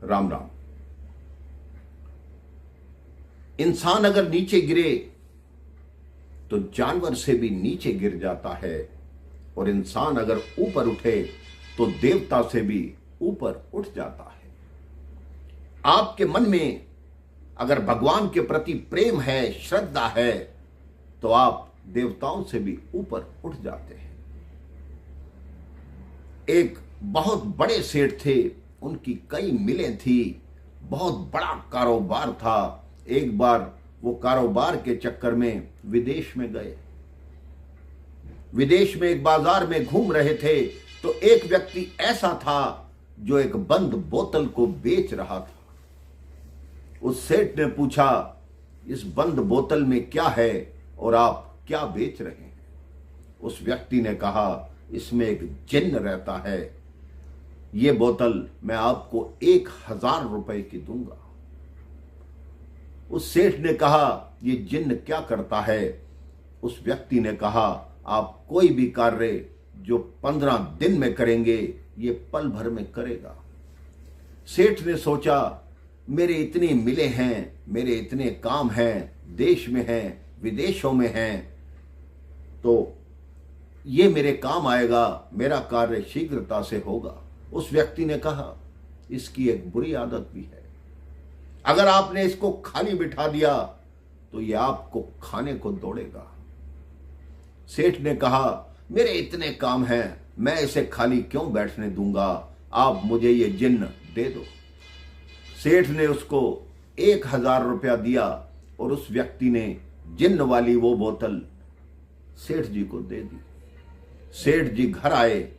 राम राम। इंसान अगर नीचे गिरे तो जानवर से भी नीचे गिर जाता है, और इंसान अगर ऊपर उठे तो देवता से भी ऊपर उठ जाता है। आपके मन में अगर भगवान के प्रति प्रेम है, श्रद्धा है, तो आप देवताओं से भी ऊपर उठ जाते हैं। एक बहुत बड़े सेठ थे, उनकी कई मिलें थी, बहुत बड़ा कारोबार था। एक बार वो कारोबार के चक्कर में विदेश में गए। विदेश में एक बाजार में घूम रहे थे तो एक व्यक्ति ऐसा था जो एक बंद बोतल को बेच रहा था। उस सेठ ने पूछा, इस बंद बोतल में क्या है और आप क्या बेच रहे हैं? उस व्यक्ति ने कहा, इसमें एक जिन्न रहता है, ये बोतल मैं आपको 1000 रुपए की दूंगा। उस सेठ ने कहा, ये जिन्न क्या करता है? उस व्यक्ति ने कहा, आप कोई भी कार्य जो 15 दिन में करेंगे, ये पल भर में करेगा। सेठ ने सोचा, मेरे इतनी मिले हैं, मेरे इतने काम हैं, देश में हैं, विदेशों में हैं, तो ये मेरे काम आएगा, मेरा कार्य शीघ्रता से होगा। उस व्यक्ति ने कहा, इसकी एक बुरी आदत भी है, अगर आपने इसको खाली बिठा दिया तो ये आपको खाने को दौड़ेगा। सेठ ने कहा, मेरे इतने काम हैं, मैं इसे खाली क्यों बैठने दूंगा, आप मुझे ये जिन्न दे दो। सेठ ने उसको 1000 रुपया दिया और उस व्यक्ति ने जिन्न वाली वो बोतल सेठ जी को दे दी। सेठ जी घर आए,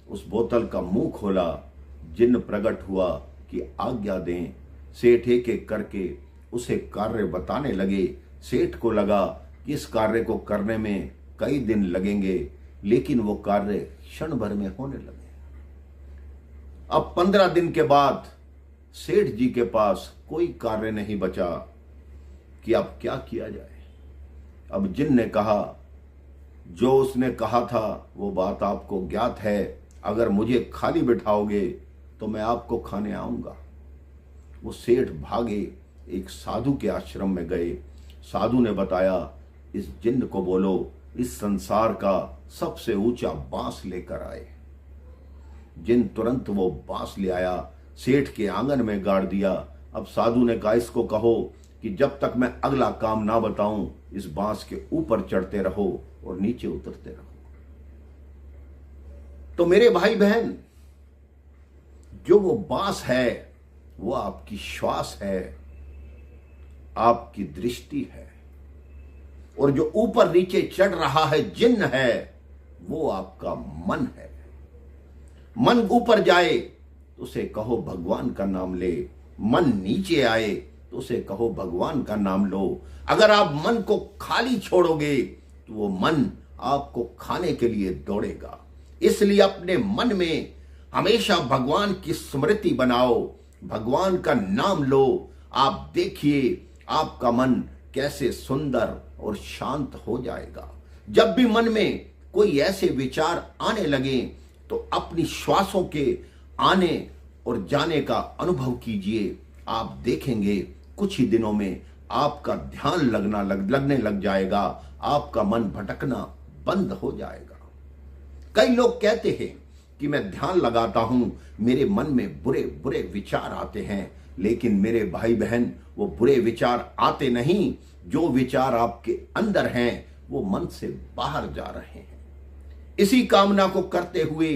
उस बोतल का मुंह खोला, जिन्न प्रकट हुआ कि आज्ञा दें। सेठ एक एक करके उसे कार्य बताने लगे। सेठ को लगा कि इस कार्य को करने में कई दिन लगेंगे, लेकिन वो कार्य क्षण भर में होने लगे। अब 15 दिन के बाद सेठ जी के पास कोई कार्य नहीं बचा कि अब क्या किया जाए। अब जिन्न ने कहा, जो उसने कहा था वो बात आपको ज्ञात है, अगर मुझे खाली बिठाओगे तो मैं आपको खाने आऊंगा। वो सेठ भागे, एक साधु के आश्रम में गए। साधु ने बताया, इस जिन्न को बोलो इस संसार का सबसे ऊंचा बांस लेकर आए। जिन्न तुरंत वो बांस ले आया, सेठ के आंगन में गाड़ दिया। अब साधु ने कहा, इसको कहो कि जब तक मैं अगला काम ना बताऊं, इस बांस के ऊपर चढ़ते रहो और नीचे उतरते रहो। तो मेरे भाई बहन, जो वो बांस है वो आपकी श्वास है, आपकी दृष्टि है, और जो ऊपर नीचे चढ़ रहा है जिन्न है, वो आपका मन है। मन ऊपर जाए तो उसे कहो भगवान का नाम ले, मन नीचे आए तो उसे कहो भगवान का नाम लो। अगर आप मन को खाली छोड़ोगे तो वो मन आपको खाने के लिए दौड़ेगा। इसलिए अपने मन में हमेशा भगवान की स्मृति बनाओ, भगवान का नाम लो। आप देखिए आपका मन कैसे सुंदर और शांत हो जाएगा। जब भी मन में कोई ऐसे विचार आने लगे तो अपनी श्वासों के आने और जाने का अनुभव कीजिए। आप देखेंगे कुछ ही दिनों में आपका ध्यान लगने लग जाएगा, आपका मन भटकना बंद हो जाएगा। कई लोग कहते हैं कि मैं ध्यान लगाता हूं, मेरे मन में बुरे बुरे विचार आते हैं, लेकिन मेरे भाई बहन, वो बुरे विचार आते नहीं। जो विचार आपके अंदर हैं वो मन से बाहर जा रहे हैं। इसी कामना को करते हुए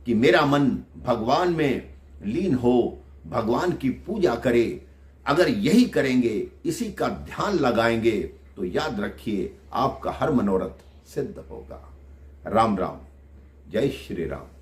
कि मेरा मन भगवान में लीन हो, भगवान की पूजा करे, अगर यही करेंगे, इसी का ध्यान लगाएंगे, तो याद रखिए आपका हर मनोरथ सिद्ध होगा। राम राम, जय श्री राम।